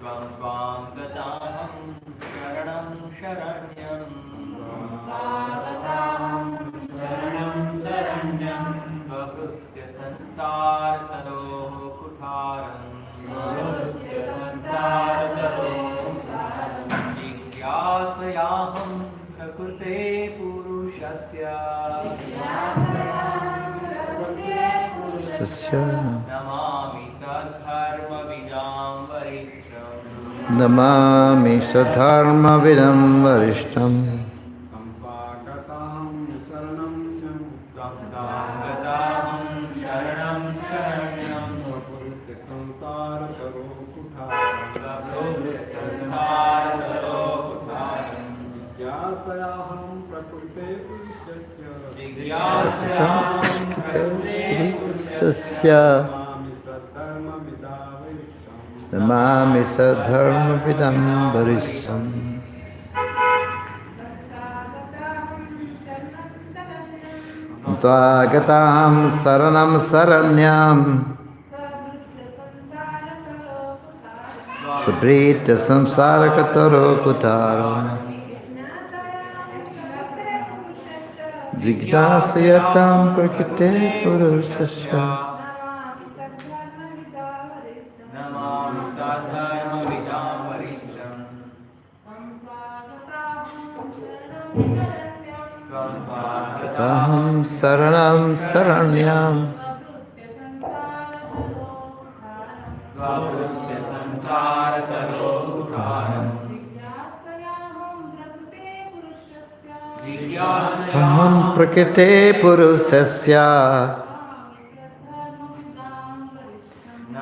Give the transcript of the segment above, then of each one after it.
त्वं त्वां गताहं शरणं शरण्यं स्वभृत्य संसारतरोः कुठारम् जिज्ञासयाहं प्रकृते पुरुषस्य नमामि सद्धर्मविदां वरिष्ठम् नमामि सधर्मविदं वरिष्ठम् नमामि सधर्मविदं वरिष्ठम् त्वागतां शरणं शरण्यां सुप्रीत्य संसारकतरो कुतारम् जिज्ञासयतां प्रकृते पुरुषस्य नमामि सद्धर्मविदां वरिष्ठम् अहं शरणं शरण्यां स्वभृत्य संसारतरोः कुठारम् सहं प्रकृते पुरुषस्य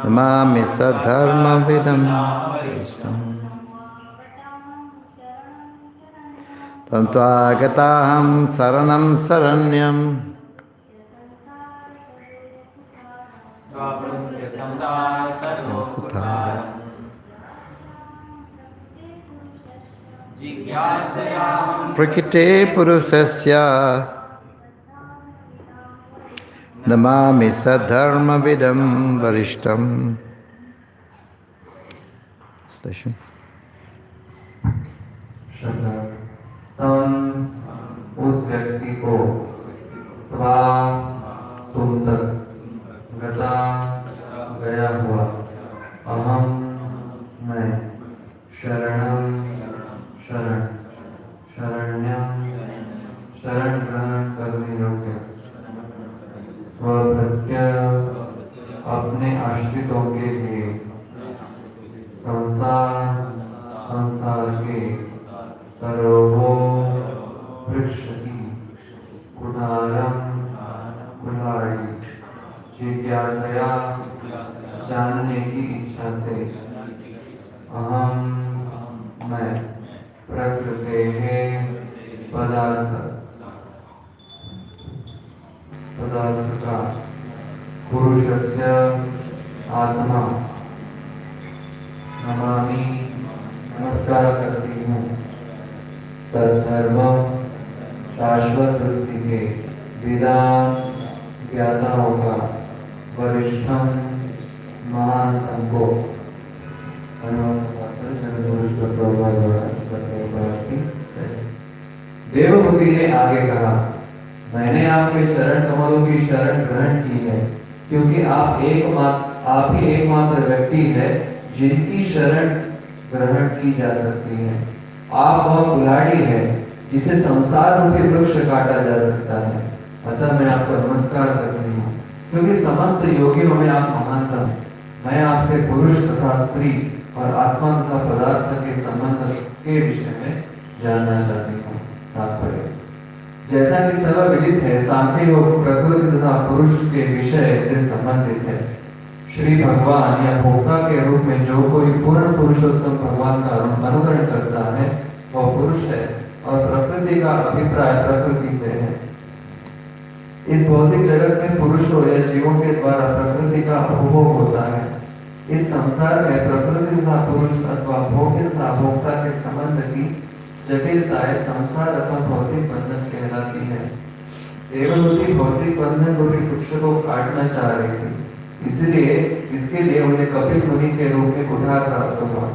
नमामि सधर्मविदं वरिष्ठम् त्वं त्वागताहं शरणं शरण्यं स्वभृत्य संसारतरोः कुठारम् जिज्ञासयाहं प्रकृते पुरुषस्य नमामि सधर्मविदं वरिष्ठम् तम उस व्यक्ति को त्वा तुम तक गता गया हुआ अहम मैं शरणं शरण शरण्यं शरण ग्रहण करने योग्य स्वभृत्य अपने आश्रितों के लिए संसार के तरोहो वृक्ष की कुठारम कुठारी जिज्ञासया जानने की इच्छा से अहम मैं प्रकृते पदार्थ का पुरुषस्य आत्मा नमामि नमस्कार करती हूँ सद्धर्म शाश्वत वृत्ति के विदान ज्ञाताओं का वरिष्ठम महानतम को देवभूति ने आगे कहा मैंने आपके चरण कमलों की शरण ग्रहण की है क्योंकि आप ही एकमात्र व्यक्ति है जिनकी शरण ग्रहण की जा सकती है। आप वह कुल्हाड़ी है जिसे संसार रूपी वृक्ष काटा जा सकता है। अतः मैं आपको नमस्कार करती हूँ क्योंकि समस्त योगियों में आप महानतम हैं। मैं आपसे पुरुष तथा स्त्री और आत्मा तथा पदार्थ के संबंध के विषय में जानना चाहती हूँ। तात्पर्य जैसा कि सर्वविदित है सांख्य योग प्रकृति तथा पुरुष के विषय से संबंधित है। श्री भगवान या भोक्ता के रूप में जो कोई पूर्ण पुरुषोत्तम भगवान का अनुकरण करता है वह पुरुष है और प्रकृति का अभिप्राय प्रकृति से है। इस भौतिक जगत में पुरुषों या जीवों के द्वारा प्रकृति का उपभोग होता है। इस संसार में प्रकृति तथा पुरुष अथवा भोग्य तथा भोक्ता के संबंध की जटिलताएं संसार अथवा भौतिक बंधन कहलाती है। देवभूति भौतिक बंधन रूपी वृक्ष को काटना चाह रही थी, इसलिए इसके लिए उन्हें कपिल मुनि के रूप में कुठार प्राप्त हुआ।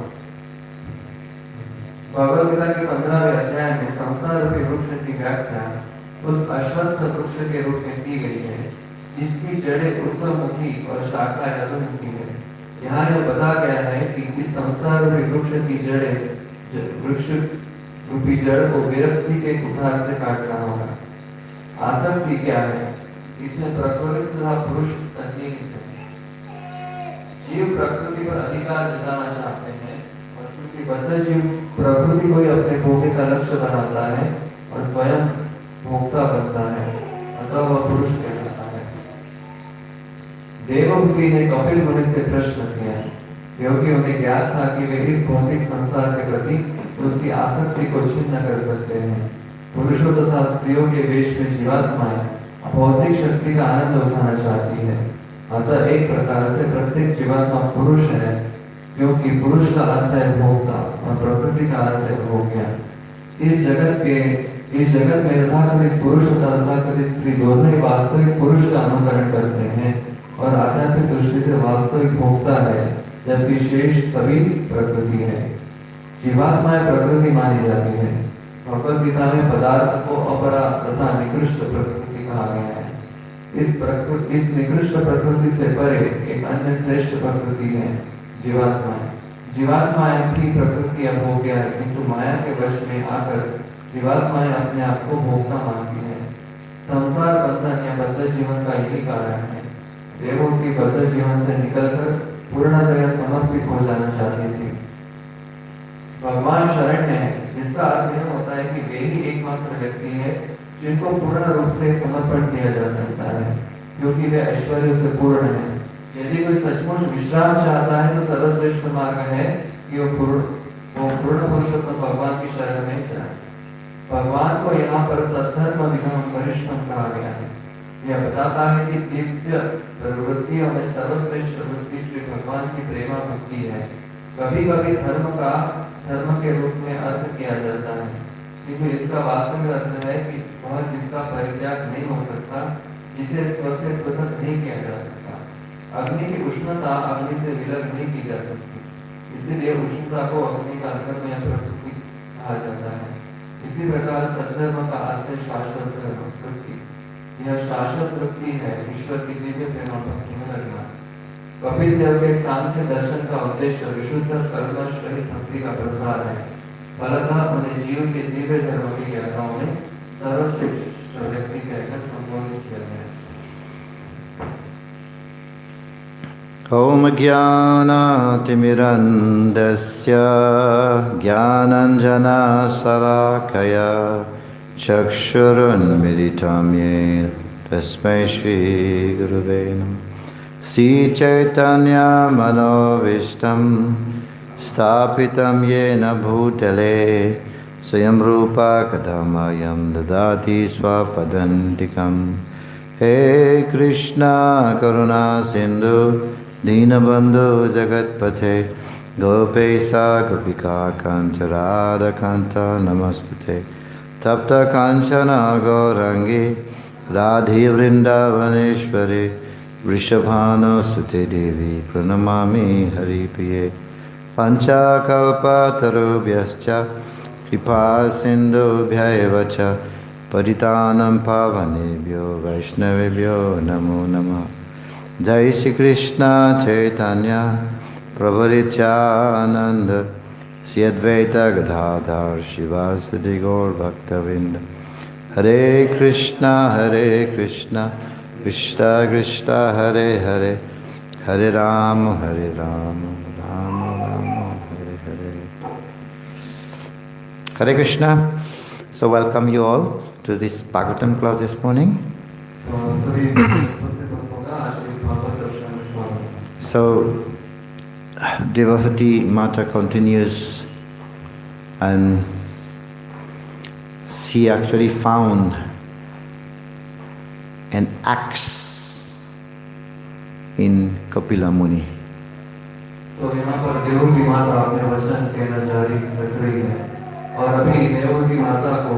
भगवद्गीता के 15वें अध्याय में संसार रूपी वृक्ष की व्याख्या उस अश्वत्थ वृक्ष के रूप में की गई है जिसकी जड़ें ऊर्ध्वमुखी और शाखाएं अधोमुखी है। यहाँ यह बताया गया है कि इस संसार रूपी वृक्ष की वृक्ष रूपी जड़ को विरक्ति के कुठार से काटना होगा। आसक्ति क्या है? इसमें प्रकृति तथा पुरुष सन्निहित है। जीव प्रकृति पर अधिकार जताना चाहते हैं और चूंकि बद्ध जीव प्रकृति को ही अपने भोगे का लक्ष्य बनाता है और स्वयं भोक्ता बनता है, अतः वह पुरुष कहलाता है। देवहूति ने कपिल मुनि से प्रश्न किया क्योंकि उन्हें ज्ञात था कि वे इस भौतिक संसार के प्रति उसकी आसक्ति को छिन्न कर सकते हैं। पुरुषों तथा स्त्रियों के वेश में जीवात्माएं भौतिक शक्ति का आनंद उठाना चाहती है। अतः एक प्रकार से प्रत्येक जीवात्मा पुरुष है क्योंकि पुरुष का अर्थ है भोक्ता और प्रकृति का अर्थ है भोग्य। इस जगत में तथाकथित पुरुष तथा तथाकथित स्त्री दोनों ही वास्तविक पुरुष का अनुकरण करते हैं और आध्यात्मिक दृष्टि से वास्तविक भोक्ता है, जबकि शेष सभी प्रकृति है। जीवात्माएं प्रकृति मानी जाती है। भगवद गीता में पदार्थ को अपरा तथा निकृष्ट प्रकृति कहा गया है। इस निकृष्ट प्रकृति से परे एक अन्य श्रेष्ठ प्रकृति है जीवात्माएं। जीवात्माएं भी प्रकृति अभोग्य है, किंतु माया के वश में आकर जीवात्माएं अपने आप को भोक्ता मानती है। संसार बंधन या बद्ध जीवन का यही कारण है। देवहूति बद्ध जीवन से निकलकर पूर्णतया समर्पित हो जाना चाहती थी। भगवान शरण्य है, जिसका अर्थ यह होता है कि वे ही एकमात्र व्यक्ति है जिनको पूर्ण रूप से समर्पण किया जा सकता है, क्योंकि वे ऐश्वर्य से पूर्ण है। यदि कोई सचमुच विश्राम चाहता है तो सर्वश्रेष्ठ मार्ग है कि वो पूर्ण पुरुषोत्तम भगवान की शरण में जाए। भगवान को यहाँ पर सद्धर्म विधान वरिष्ठम कहा गया है। यह बताता है कि दिव्य प्रवृत्तियों में सर्वश्रेष्ठ वृत्ति श्री भगवान की प्रेमा भक्ति है। कभी कभी धर्म के रूप में अर्थ किया जाता है, किंतु इसका वास्तविक अर्थ है कि वह जिसका परित्याग नहीं हो सकता, जिसे स्व से पृथक नहीं किया जा सकता। अग्नि की उष्णता अग्नि से विलग नहीं की जा सकती, इसीलिए उष्णता को अग्नि का धर्म या प्रकृति कहा जाता है। इसी प्रकार सद्धर्म का अर्थ है शाश्वत वृत्ति। यह शाश्वत वृत्ति है ईश्वर की दिव्य प्रेमा भक्ति में लगना। कपिल देव के सांख्य दर्शन का उद्देश्य विशुद्ध कल्मश रहित भक्ति का प्रसार है। फलतः उन्हें जीव के दिव्य धर्म की ज्ञाताओं में सर्वश्रेष्ठ व्यक्ति कहकर संबोधित किया गया। ओम ज्ञानातिमिरन्दस्य ज्ञानाञ्जना शलाकया चक्षुरुन्मिलितं येन तस्मै श्रीगुरुवे नमः। श्रीचैतन्यमनोभीष्टं स्थापितं येन भूतले स्वयं रूपा कदा मह्यं ददाति स्वपदान्तिकम्। हे कृष्ण करुणा सिन्धु दीनबन्धु जगत्पथे गोपेशा गोपिका कान्त राधाकान्त नमस्तुते। तप्त कांचन गौरांगी राधे वृंदावनेश्वरी वृषभानुसुते देवी प्रणमामि हरिप्रिये। पंचकल्पतरुभ्यश्च कृपा सिन्धुभ्यैव च पतितानां पावनेभ्यो वैष्णवेभ्यो नमो नमः। जय श्री कृष्ण चैतन्य प्रभु नित्यानंद श्री अद्वैत गदाधर शिवासादि गौर भक्तवृंद। हरे कृष्ण कृष्ण कृष्ण हरे हरे, हरे Ram Ram Ram Hare Hare. Hare Krishna. So welcome you all to this Bhagvatam class this morning. So Devavati Mata continues, and she actually found an axe in Kapila Muni. तो यहाँ पर देवहूति माता अपने वचन कहना जारी रख रही है, और अभी देवहूति माता को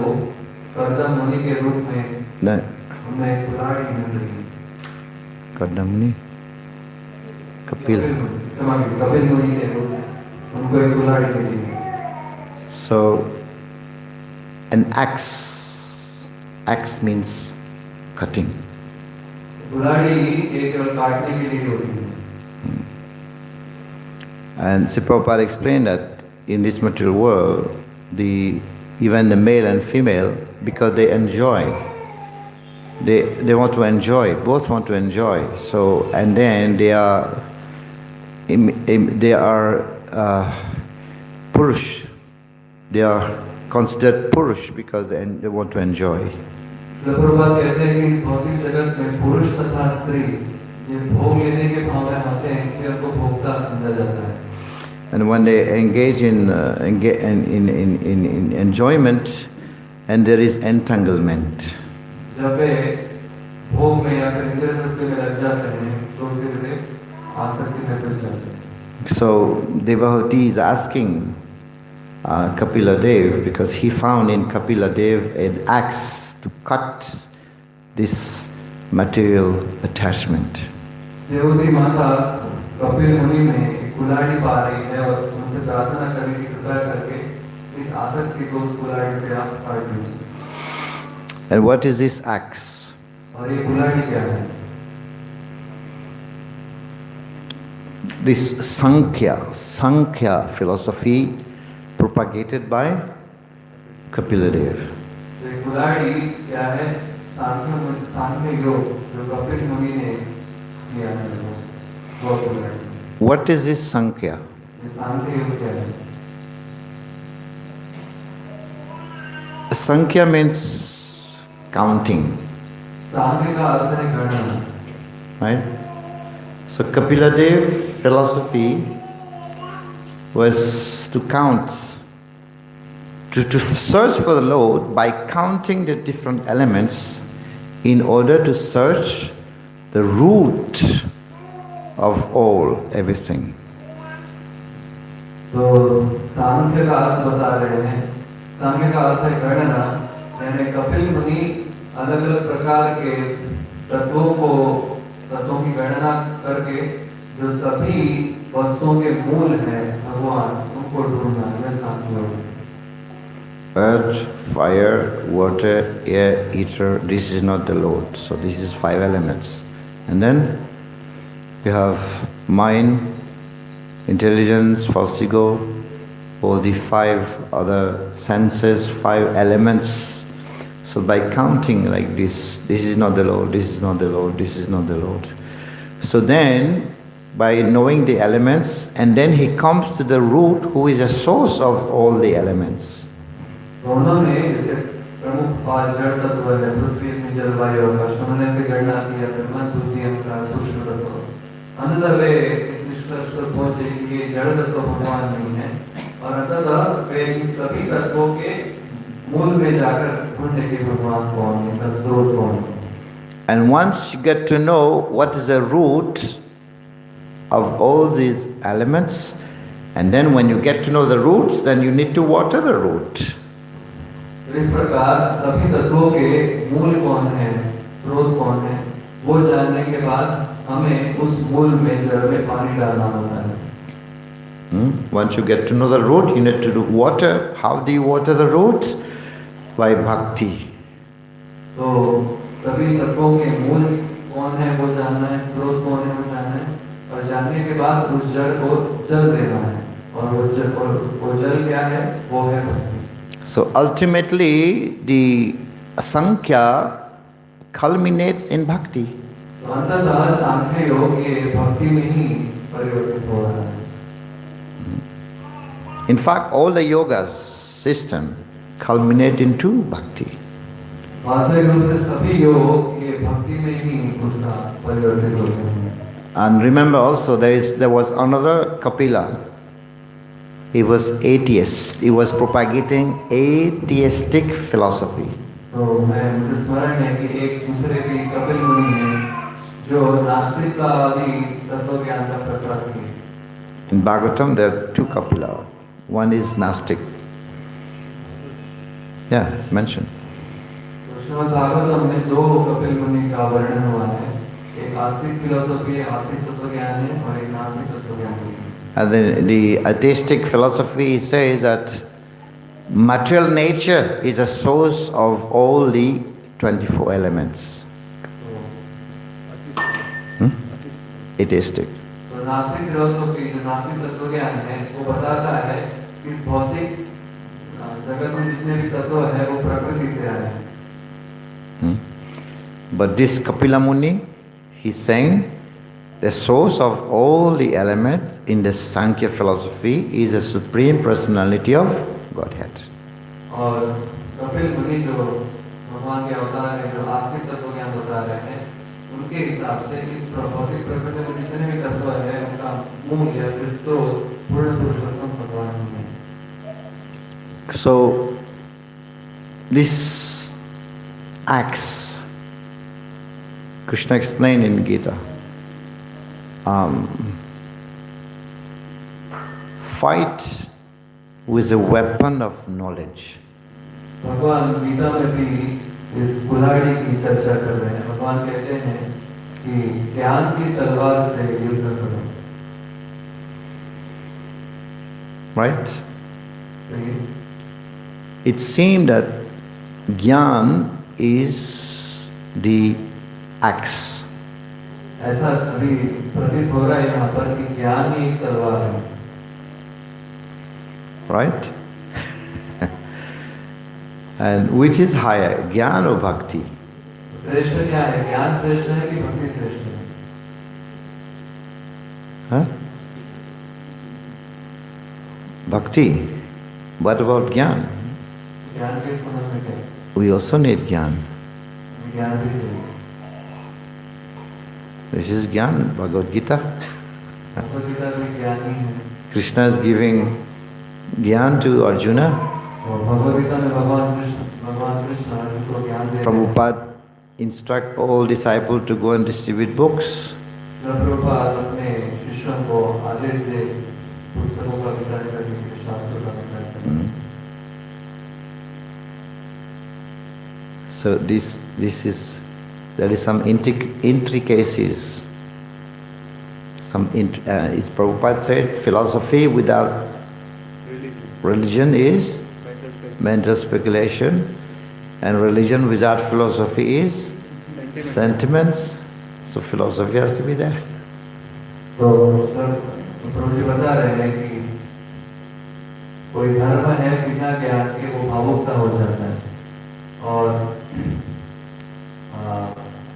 कर्दम मुनि के रूप में उन्हें कुल्हाड़ी मिल रही है। कर्दम मुनि कपिल मुनि के रूप में उनको एक कुल्हाड़ी मिली है। So, an axe means cutting. कुल्हाड़ी ये केवल काटने के लिए होती है. And Sri Prabhupada explained that in this material world, even the male and female, because they enjoy, they want to enjoy, both want to enjoy. So, and then they are Purush. They are considered Purush because they want to enjoy. Prabhupada कहते हैं कि इस भौतिक जगत में पुरुष तथा स्त्री ये भोग लेने के भाव में आते हैं, इसलिए उनको भोक्ता समझा जाता है. And when they engage in enjoyment, and there is entanglement. जब वे भोग में या फिर इंद्रिय तृप्ति में लग जाते हैं, तो फिर वे आसक्ति में फंस जाते हैं. So Devahoti is asking Kapila Dev, because he found in Kapila Dev an axe to cut this material attachment. Devti माता कपिल मुनि में कुल्हाड़ी पा रही है और उनसे प्रार्थना करने की कृपा करके इस आसक्ति को उस कुल्हाड़ी से आप काट दीजिए. And what is this axe? और ये कुल्हाड़ी क्या है? This Sankhya philosophy propagated by Kapila Dev. ये कुल्हाड़ी क्या है? सांख्य योग जो कपिल मुनि ने किया है, वो कुल्हाड़ी. What is this Sankhya? ये सांख्य योग क्या है? Sankhya means counting, सांख्य का अर्थ है गणना. right? So Kapila Dev philosophy was to count, to search for the Lord by counting the different elements in order to search the root of everything. तो सांख्य का अर्थ बता रहे हैं. सांख्य का अर्थ है गणना, यानी कपिल मुनि अलग अलग प्रकार के तत्वों की गणना करके जो सभी वस्तुओं के मूल हैं भगवान, उनको ढूंढना, यह सांख्य योग. Earth, fire, water, air, ether, this is not the Lord. So this is 5 elements. And then you have mind, intelligence, false ego, all the 5 other senses, 5 elements. So by counting like this is not the Lord, this is not the Lord, this is not the Lord. So then, by knowing the elements, and then he comes to the root, who is the source of all the elements. उन्होंने जैसे प्रमुख 5 जड़ तत्व है, पृथ्वी में जलवायु आकाश, उन्होंने ऐसे गणना किया, मन बुद्धि अहंकार सूक्ष्म तत्व. अंततः वे इस निष्कर्ष पर पहुंचे कि ये जड़ तत्व भगवान नहीं है, और अंततः वे इन सभी तत्वों के मूल में जाकर ढूंढने के भगवान कौन है, इनका स्रोत कौन है. And once you get to know what is the root of all these elements, and then when you get to know the roots, then you need to water the root. इस प्रकार सभी तत्वों के मूल कौन है, स्रोत कौन है, वो जानने के बाद हमें उस मूल में जड़ में पानी डालना होता है. Once you get to know the root, you need to do water. How do you water the roots? By bhakti. तो सभी तत्वों के मूल कौन है वो जानना है, स्रोत कौन है वो जानना है, और जानने के बाद उस जड़ को जल देना है, और वो जल क्या है, वो है भक्ति. So ultimately the Sankhya culminates in bhakti. तो अंततः सांख्य योग ये भक्ति में ही परिवर्तित हो रहा है. In fact, all the yogas system culminate into bhakti. वास्तविक रूप से सभी योग ये भक्ति में ही उसका परिवर्तित होते हैं. And remember also there was another Kapila. He was atheist. He was propagating atheistic philosophy. तो मुझे स्मरण है कि एक दूसरे भी कपिल मुनि हैं जो नास्तिकवादी तत्व ज्ञान का प्रसार किए. In Bhagvatam there are 2 Kapila. One is Nastik. Yeah, it's mentioned. तो श्रीमद् भागवतम में 2 कपिल मुनि का वर्णन हुआ है. एक आस्तिक फिलॉसफी, आस्तिक तत्व ज्ञान है, और एक नास्तिक तत्व ज्ञान है. And the atheistic philosophy says that material nature is a source of all the 24 elements. Atheistic. तो नास्तिक फिलॉसफी जो नास्तिक तत्व ज्ञान है वो बताता है कि इस भौतिक जगत में जितने भी तत्व है वो प्रकृति से आए हैं। But this Kapila Muni, he's saying the source of all the elements in the Sankhya philosophy is the Supreme Personality of Godhead. और कपिल मुनि जो भगवान के अवतार है, जो आस्तिक तत्व ज्ञान बता रहे हैं, उनके हिसाब से इस भौतिक प्रकृति में जितने भी तत्व है उनका मूल या स्रोत पूर्ण पुरुषोत्तम भगवान ही है। So this acts, Krishna explained in Gita, fight with a weapon of knowledge. भगवान गीता में भी इस कुल्हाड़ी की चर्चा कर रहे हैं। भगवान कहते हैं कि ज्ञान की तलवार से युद्ध करो। Right? It seemed that Gyan is the axe. ऐसा अभी प्रतीत हो रहा है यहाँ पर कि ज्ञान ही एक तलवार है। Right? And which is higher, Gyan or Bhakti? श्रेष्ठ क्या है? ज्ञान श्रेष्ठ है कि भक्ति श्रेष्ठ है? Huh? Bhakti. What about Gyan? ज्ञान के संबंध में क्या है? We also need Gyan. ज्ञान भी चाहिए। This is Gyan, Bhagavad Gita. Bhagavad Gita भी ज्ञान ही है। Krishna is giving Gyan to Arjuna. और भगवद गीता में भगवान कृष्ण अर्जुन को ज्ञान दे रहे हैं। Prabhupada instruct all disciples to go and distribute books. Prabhupada अपने शिष्यों को आदेश दे पुस्तकों का वितरण करने के, शास्त्रों का वितरण करने के। So there is some intricacies. It's Prabhupada said, philosophy without religion is mental speculation, and religion without philosophy is sentiments. So philosophy has to be there. तो सर प्रभु जी बता रहे हैं कि कोई धर्म है बिना ज्ञान के वो भावुकता हो जाता है, और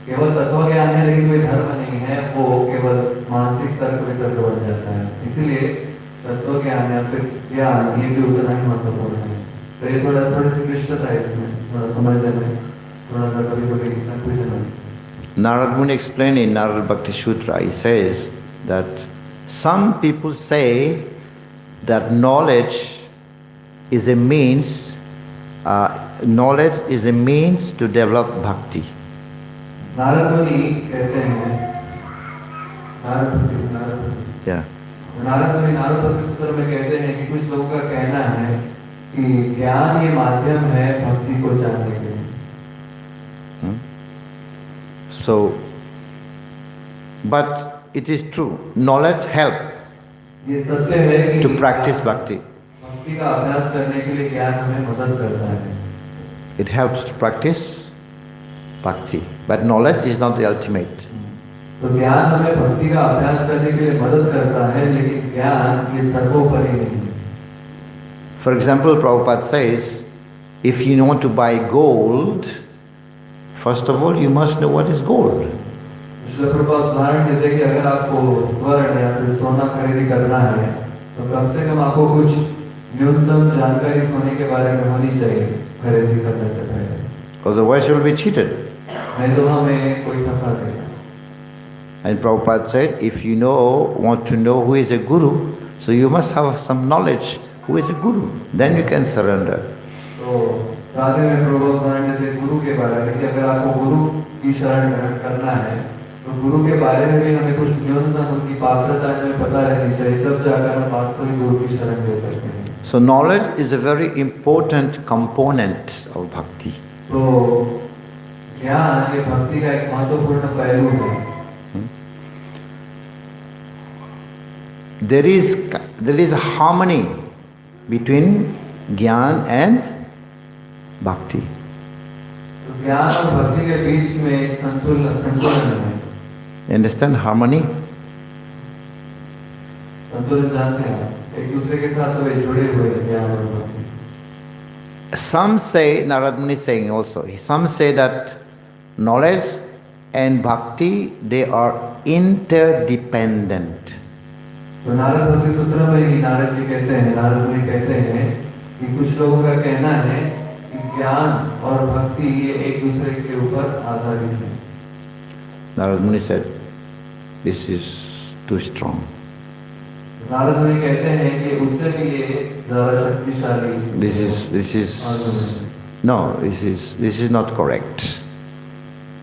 केवल तत्व ज्ञान है लेकिन कोई धर्म नहीं है, वो केवल मानसिक तर्क वितर्क बन जाता है। इसीलिए तत्व ज्ञान या फिर ज्ञान ये भी उतना ही महत्वपूर्ण है। तो ये थोड़ी सी क्लिष्टता है इसमें, थोड़ा समझने में थोड़ा सा कभी कंफ्यूजन है। Narad Muni explained in Narad Bhakti Sutra, he says that some people say that knowledge is a means to develop bhakti. Narad मुनि कहते हैं, नारद मुनि नारद भक्ति सूत्र में कहते हैं कि कुछ लोगों का कहना है कि ज्ञान ये माध्यम है भक्ति को जानने के लिए। So, but it is true, knowledge help ये सत्य है कि to practice bhakti. भक्ति का अभ्यास करने के लिए ज्ञान हमें मदद करता है। It helps to practice bhakti, but knowledge is not the ultimate. तो ज्ञान हमें भक्ति का अभ्यास करने के लिए मदद करता है, लेकिन ज्ञान ये सर्वोपरि नहीं है। For example, Prabhupada says, if you want to buy gold, first of all, you must know what is gold. Prabhupada उदाहरण देते हैं कि अगर आपको स्वर्ण या फिर सोना खरीदी करना है तो कम से कम आपको कुछ न्यूनतम जानकारी सोने के बारे में होनी चाहिए खरीदी करने से पहले। Otherwise, you will be cheated. नहीं तो हमें कोई फंसा देगा। And Prabhupada said, if you want to know who is a guru, so you must have some knowledge who is a guru. Then you can surrender. तो साथ में प्रभुपाद उदाहरण देते गुरु के बारे में कि अगर आपको गुरु की शरण ग्रहण करना है तो गुरु के बारे में भी हमें कुछ न्यूनतम उनकी पात्रता हमें पता रहनी चाहिए, तब जाकर हम वास्तविक गुरु की शरण ले सकते हैं। So knowledge is a very important component of bhakti. तो ज्ञान ये भक्ति का एक महत्वपूर्ण पहलू है। There is a harmony between Gyan and Bhakti. तो ज्ञान और भक्ति के बीच में एक संतुलन है। You understand harmony? संतुलन जानते हैं आप? एक दूसरे के साथ तो वे जुड़े हुए हैं ज्ञान और भक्ति। Some say, Narad Muni is saying also, some say that knowledge and bhakti, they are interdependent. तो नारद भक्ति सूत्र में ही नारद जी कहते हैं, नारद मुनि कहते हैं कि कुछ लोगों का कहना है कि ज्ञान और भक्ति ये एक दूसरे के ऊपर आधारित है। Narad Muni said, this is too strong. Narad मुनि कहते हैं कि उससे भी ये ज़्यादा शक्तिशाली। This is not correct.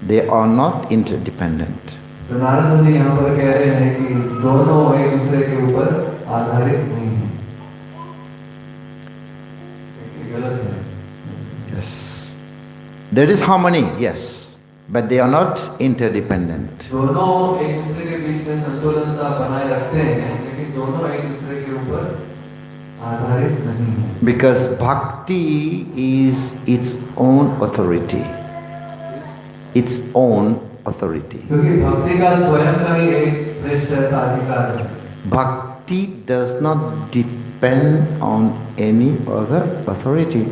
They are not interdependent. तो नारद मुनि यहाँ पर कह रहे हैं कि दोनों एक दूसरे के ऊपर आधारित नहीं हैं। ये गलत है। Yes. There is harmony, yes, but they are not interdependent. दोनों एक दूसरे के बीच में संतुलनता बनाए रखते हैं, लेकिन दोनों एक दूसरे के ऊपर आधारित नहीं हैं। Because bhakti is its own authority. Its own authority. क्योंकि भक्ति का स्वयं का ही एक श्रेष्ठ ऐसा अधिकार है। Bhakti does not depend on any other authority.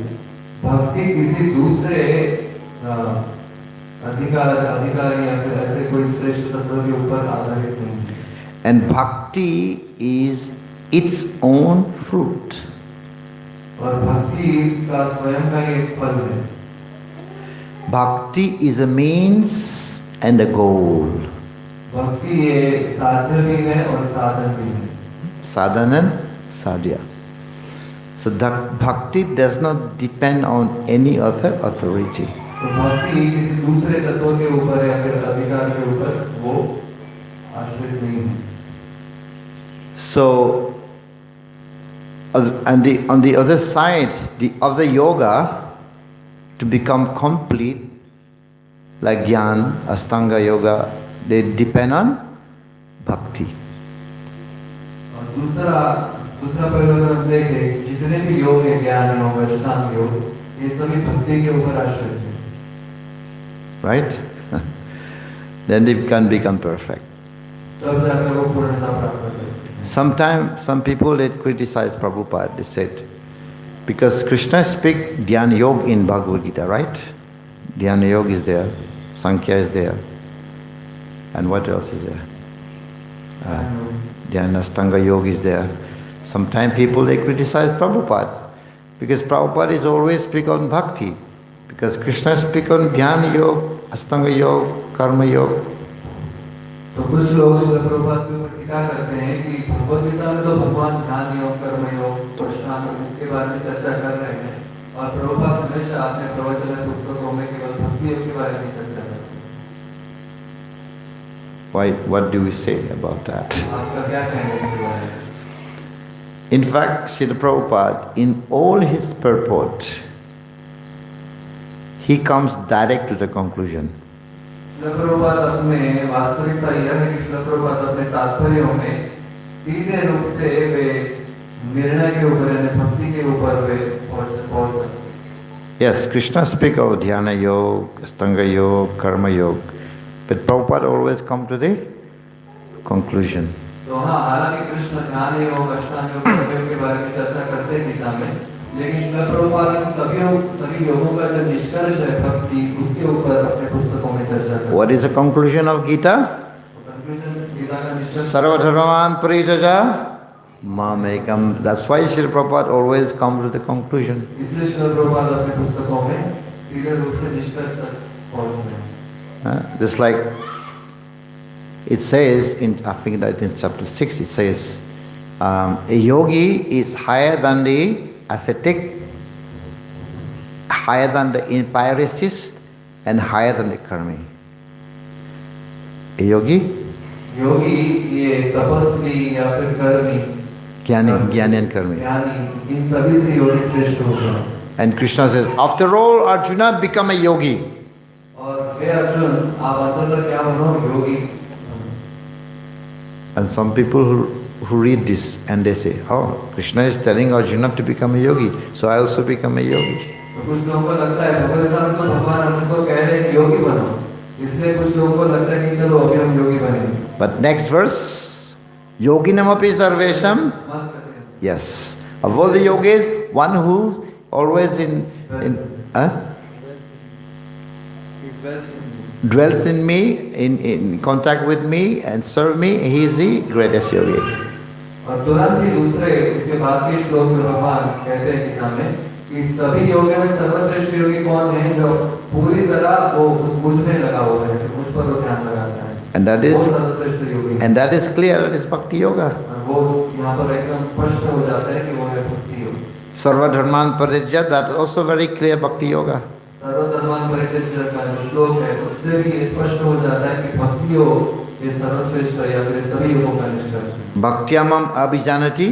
भक्ति किसी दूसरे अधिकार या फिर ऐसे कोई श्रेष्ठ तत्व के ऊपर आधारित नहीं है। And bhakti is its own fruit. और भक्ति का स्वयं का ही एक फल है। Bhakti is a means and a goal. भक्ति ये साध्य भी है और साधन भी है। Sadhana and sadhya. So that bhakti does not depend on any other authority. तो भक्ति किसी दूसरे तत्व के ऊपर या फिर अधिकार के ऊपर वो आश्रित नहीं है। So, and on the other side, of the yoga, to become complete, like Jnana, Astanga Yoga, they depend on bhakti. और दूसरा पहलू अगर हम देखें, जितने भी योग है, ज्ञान योग, अष्टांग योग, ये सभी भक्ति के ऊपर आश्रित हैं। Right? Then they can become perfect. तब जाकर वो पूर्णता प्राप्त करते हैं। Sometimes some people they criticize Prabhupada. They said, because Krishna speak Dhyana Yoga in Bhagavad Gita, right? Dhyana Yoga is there, Sankhya is there, and what else is there? Dhyana Astanga Yoga is there. Sometimes people they criticize Prabhupada because Prabhupada is always speak on bhakti, because Krishna speak on Dhyana Yoga, Astanga Yoga, Karma Yoga. तो कुछ लोग श्रील प्रभुपाद के ऊपर टीका करते हैं कि भगवद गीता में तो भगवान ध्यान योग, कर्म योग, अष्टांग योग इसके बारे में चर्चा कर रहे हैं, और प्रभुपाद हमेशा अपने प्रवचन पुस्तकों में केवल भक्ति योग के बारे में चर्चा करते हैं। Why? What do we say about that? आपका क्या कहना है इसके बारे में? In fact, Srila Prabhupada, in all his purport, he comes direct to the conclusion. Srila Prabhupada अपने वास्तविकता यह है कि श्रील प्रभुपाद अपने तात्पर्यों में सीधे रूप से वे निर्णय के ऊपर यानी भक्ति के ऊपर वे पहुंचते हैं। Yes, Krishna speak of Dhyana Yoga, Astanga Yoga, Karma Yoga, but Prabhupada always come to the conclusion. तो हाँ, हालांकि कृष्ण ध्यान योग, अष्टांग योग, कर्म योग के बारे में चर्चा करते हैं गीता में, लेकिन श्रील प्रभुपाद सभी योगों का जो निष्कर्ष है भक्ति, उसके ऊपर अपने पुस्तकों में चर्चा करते हैं। What is the conclusion of Gita? Gita का निष्कर्ष Sarvadharman Parijaja Mamekam. That's why Srila Prabhupada always come to the conclusion. इसलिए श्रील प्रभुपाद अपने पुस्तकों में सीधे रूप से निष्कर्ष तक पहुंचते हैं। Just like it says in, I think that in chapter 6, it says, a yogi is higher than the ascetic, higher than the empiricist, and higher than the karmi. A yogi? योगी ये तपस्वी या फिर कर्मी, Jnani and karmi. ज्ञानी, इन सभी से योगी श्रेष्ठ होगा। And Krishna says, after all, Arjuna, become a yogi. और हे अर्जुन, आप अंततः क्या बनो? योगी। And some people who read this and they say, oh, Krishna is telling Arjuna to become a yogi, so I also become a yogi. तो कुछ लोगों को लगता है भगवत तो भगवान अर्जुन को कह रहे हैं योगी बनो, इसलिए कुछ लोगों को लगता है कि चलो अभी हम योगी बनेंगे. But next verse, yoginamapi sarvesham. Yes, of all the yogis, one who always dwells in me, in contact with me and serve me, he is the greatest yogi. और तुरंत ही दूसरे इसके बाद के श्लोक में भगवान कहते हैं कि हमें कि सभी योगियों में सर्वश्रेष्ठ योगी कौन है जो पूरी तरह वो उस मुझ में लगा हुआ है, मुझ पर वो ध्यान लगाता है. And that is, सर्वश्रेष्ठ योगी. and that is clear, that is bhakti yoga. वो यहाँ पर एकदम स्पष्ट हो जाता है कि वो है भक्ति योग. Sarva dharman parijya, that's also very clear bhakti yoga. सर्वधर्मान परित्यज्य का जो श्लोक है उससे भी स्पष्ट हो जाता है कि भक्ति योग ये सर्वश्रेष्ठ या फिर सभी योगों का निष्कर्ष है. Bhaktyamam abhijanati,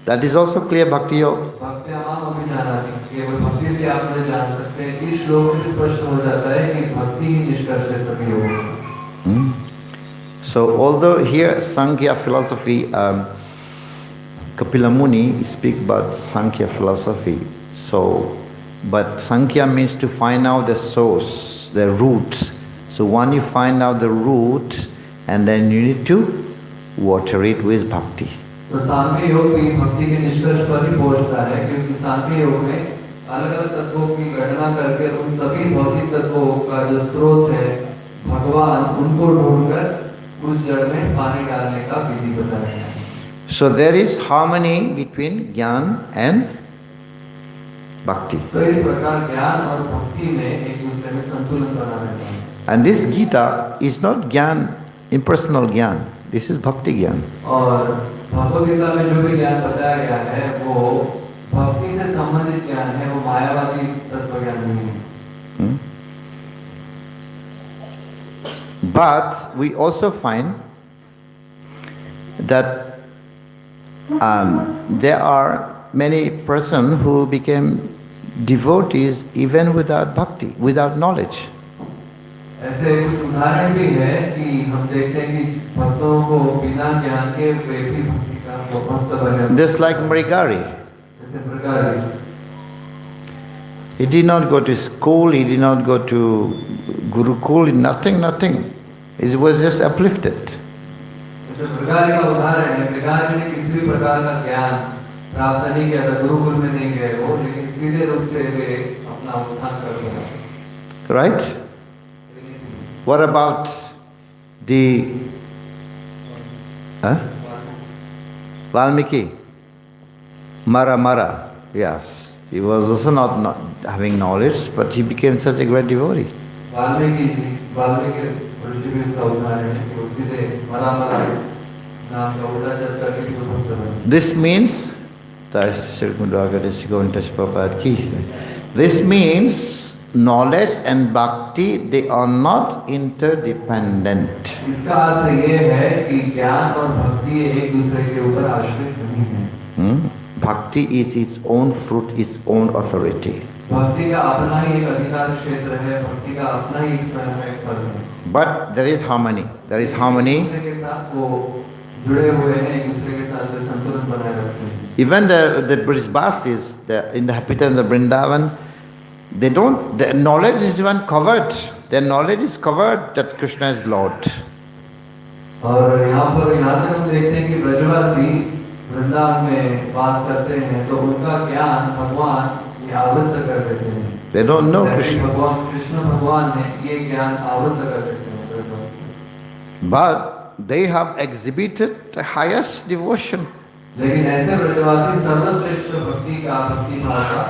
that is also clear bhakti yoga. भक्त्यामाम अभिजानाति, केवल भक्ति से आप उन्हें जान सकते हैं कि श्लोक से स्पष्ट हो जाता है कि भक्ति ही निष्कर्ष है सभी योगों का. So although here Sankhya philosophy, Kapila Muni speak about Sankhya philosophy, so but Sankhya means to find out the source, the root. So when you find out the root, and then you need to water it with bhakti. तो सांख्य योग भी भक्ति के निष्कर्ष पर ही पहुंचता है, क्योंकि सांख्य योग में अलग अलग तत्वों की गणना करके उन सभी भौतिक तत्वों का जो स्रोत है भगवान, उनको ढूंढकर उस जड़ में पानी डालने का विधि बताया है. So there is harmony between Gyan and Bhakti. तो इस प्रकार ज्ञान और भक्ति में एक दूसरे में संतुलन बना रहता है. And this Gita is not Gyan, impersonal Gyan. This is Bhakti Gyan. और भगवद गीता में जो भी ज्ञान बताया गया है वो भक्ति से संबंधित ज्ञान है, वो मायावादी तत्व ज्ञान नहीं है. But we also find that there are many persons who became devotees even without bhakti, without knowledge. ऐसे कुछ उदाहरण भी है कि हम देखते हैं कि भक्तों को बिना ज्ञान के वे भी भक्ति का भक्त बने. Just like Mrigari. जैसे मृगारी. He did not go to school, he did not go to Gurukul, nothing. He was just uplifted. जैसे मृगारी का उदाहरण है, मृगारी ने किसी भी प्रकार का ज्ञान प्राप्त नहीं किया था, गुरुकुल में नहीं गए वो, लेकिन सीधे रूप से वे अपना उत्थान कर गए. Right? What about the Valmiki? Mara. Yes. He was also not having knowledge, but he became such a great devotee. Valmiki ऋषि भी इसका उदाहरण है कि वो सीधे मरा नाम का उल्टा चल करके भी भक्त बने. This means, this means knowledge and bhakti, they are not interdependent. इसका अर्थ ये है कि ज्ञान और भक्ति एक दूसरे के ऊपर आश्रित नहीं है. Bhakti is its own fruit, its own authority. भक्ति का अपना ही एक अधिकार क्षेत्र है, भक्ति का अपना ही स्वयं एक फल है. But there is harmony. There is harmony. एक दूसरे के साथ वो जुड़े हुए हैं, एक दूसरे के साथ संतुलन बनाए रखते हैं. Even the Brisbasis, in the inhabitants of Vrindavan, their knowledge is even covered. Their knowledge is covered that Krishna is Lord. और यहाँ तक हम देखते हैं कि ब्रजवासी वृंदावन में वास करते हैं तो उनका ज्ञान भगवान ये आवृत्त कर देते हैं. They don't know Krishna. Krishna भगवान ने ये ज्ञान आवृत्त कर देते हैं. But they have exhibited the highest devotion. लेकिन ऐसे ब्रजवासी सर्वश्रेष्ठ भक्ति भाव का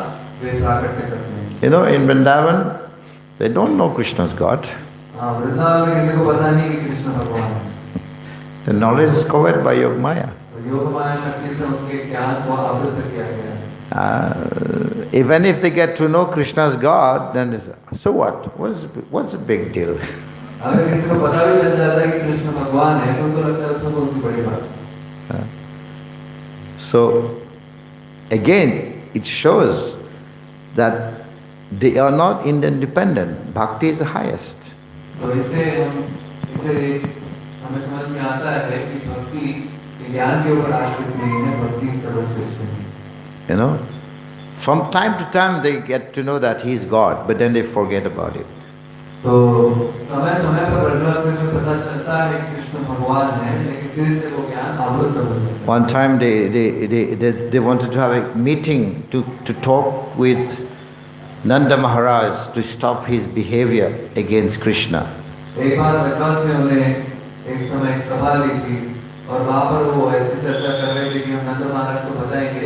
वे प्राकट्य करते हैं. You know, in Vrindavan, they don't know Krishna is God. Vrindavan में किसी को पता नहीं कि कृष्ण भगवान है. The knowledge is covered by Yoga Maya. योग माया शक्ति से उनके ज्ञान को आवृत्त किया गया है. Even if they get to know Krishna is God, then they say, so what? What's the big deal? अगर किसी को पता भी चल जाता है कि कृष्ण भगवान है, तो उनको लगता है उसमें कौन सी बड़ी बात. So again, it shows that they are not interdependent. Bhakti is the highest. तो इससे हमें समझ में आता है कि भक्ति ज्ञान के ऊपर आश्रित नहीं है, भक्ति सर्वश्रेष्ठ है। You know, from time to time they get to know that he is God, but then they forget about it. तो समय समय पर ब्रह्मवास में पता चलता है कि कृष्ण भगवान है, लेकिन फिर से वो ज्ञान आवृत हो जाता है। One time they wanted to have a meeting to talk with Nanda Maharaj to stop his behavior against Krishna. एक बार ब्रह्मवास में हमने एक समय एक सभा ली थी और वहाँ पर वो ऐसे चर्चा कर रहे थे कि हम नंद महाराज को बताएंगे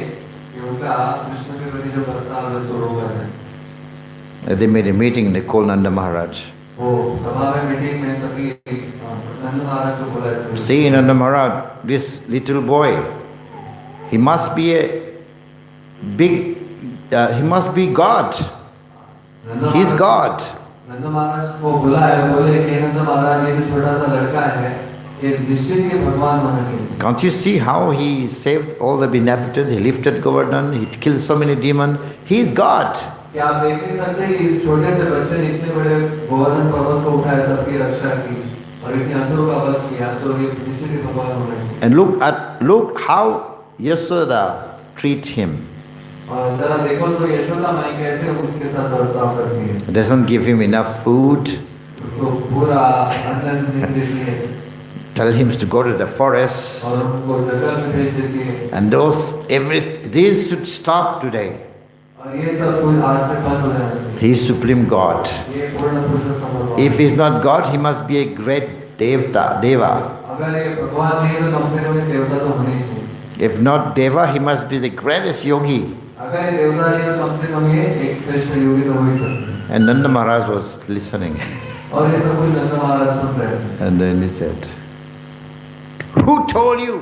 कि उनका कृष्ण के प्रति जो बर्ताव है उसको रोका है। They made a meeting, they called Nanda Maharaj. वो सभा में मीटिंग में सभी नंद महाराज को बोला ऐसे। See, Nanda Maharaj, this little boy, he must be a big, he must be God. He's God. नंद महाराज को बुलाया, बोले कि नंद महाराज ये जो छोटा सा लड़का है ये निश्चित ही भगवान होना चाहिए। Can't you see how he saved all the inhabitants? He lifted Govardhan, he killed so many demons. He is God. क्या आप देख नहीं सकते कि इस छोटे से बच्चे ने इतने बड़े गोवर्धन पर्वत को उठाया, सबकी रक्षा की और इतने असुरों का वध किया, तो ये निश्चित ही भगवान होना चाहिए। And look how Yashoda treat him. और जरा देखो तो यशोदा माई कैसे उसके साथ बर्ताव करती है। Doesn't give him enough food. उसको पूरा अन्न देती है। Tell him to go to the forest. और उनको जंगल में भेज देती है। And these should stop today. और ये सब कुछ आज से बंद हो जाना चाहिए। He is supreme God. ये पूर्ण पुरुषोत्तम भगवान। If he is not God, he must be a great Deva. अगर ये भगवान नहीं तो कम से कम ये देवता तो होने ही चाहिए। If not Deva, he must be the greatest yogi. अगर ये देवता नहीं तो कम से कम ये एक श्रेष्ठ योगी तो हो ही सकते हैं। And Nanda Maharaj was listening. और ये सब कुछ नंद महाराज सुन रहे थे। And then he said, "Who told you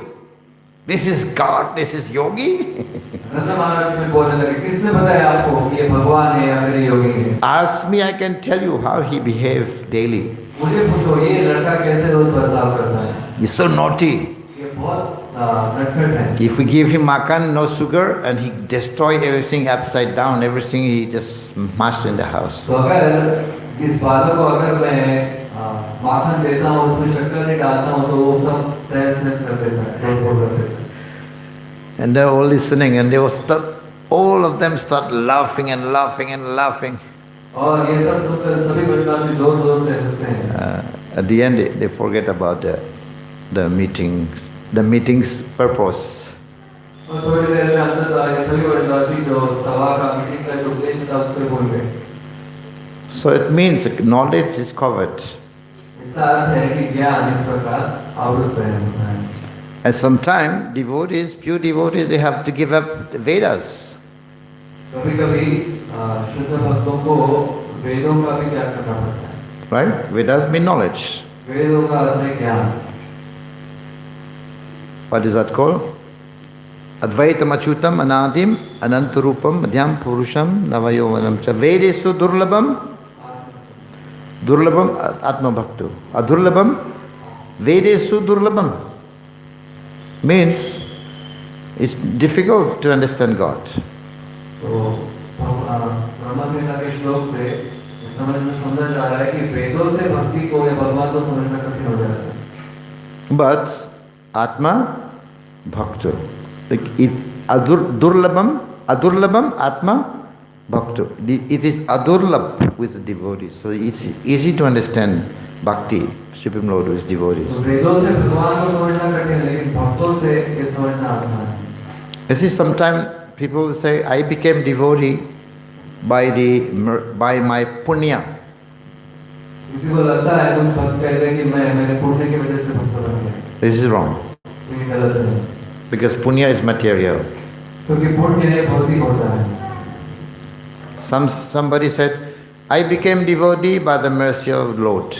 this is God, this is yogi?" नंद महाराज में बोलने लगे, किसने बताया आपको कि ये भगवान है या फिर योगी है? Ask me, I can tell you how he behaves daily. मुझे पूछो ये लड़का कैसे रोज बर्ताव करता है? He's so naughty. ये बहुत नटखट है। If we give him makan, no sugar, and he destroy everything upside down, everything he just smash in the house. तो अगर इस बालक को अगर मैं माखन देता हूँ, उसमें शक्कर नहीं डालता हूँ, तो वो सब तहस नहस कर देता है, तोड़-फोड़ कर देता है। And they're all listening, and they will start, all of them start laughing and laughing and laughing. और ये सब सुनकर सभी ब्रजवासी जोर-जोर से हंसते हैं। At the end, they forget about the meeting's purpose. और थोड़ी देर में अंदर ये सभी ब्रजवासी जो सभा का मीटिंग का जो उद्देश्य था उसको भूल गए। So it means knowledge is covered. इसका अर्थ है कि ज्ञान इस प्रकार आवृत है। And sometimes devotees, pure devotees, they have to give up the Vedas. कभी-कभी शुद्ध भक्तों को वेदों का भी त्याग करना पड़ता है। Right? Vedas mean knowledge. वेदों का अर्थ है ज्ञान। What is that called? Advaitam achutam anadim anantarupam madhyam purusham navayovanam cha vedesu durlabam atma bhaktu. Adurlabam vedesu durlabam means it's difficult to understand God. तो ब्रह्मा संहिता के श्लोक से समझा जा रहा है कि वेदों से भक्ति को या भगवान को समझना कठिन हो जाता है। But atma bhaktu. Adurlabam atma bhaktu. It is adurlab with the devotees. So it's easy to understand bhakti, Supreme Lord with devotees. तो वेदों से भगवान को समझना कठिन है, लेकिन भक्तों से ये समझना आसान है। You see, sometimes people say, I became devotee by my punya. किसी को लगता है, कुछ भक्त कहते हैं कि मैं मेरे पुण्य की वजह से भक्त बन गया। This is wrong. ये गलत है। Because punya is material. क्योंकि पुण्य भौतिक होता है। Somebody said, I became devotee by the mercy of Lord.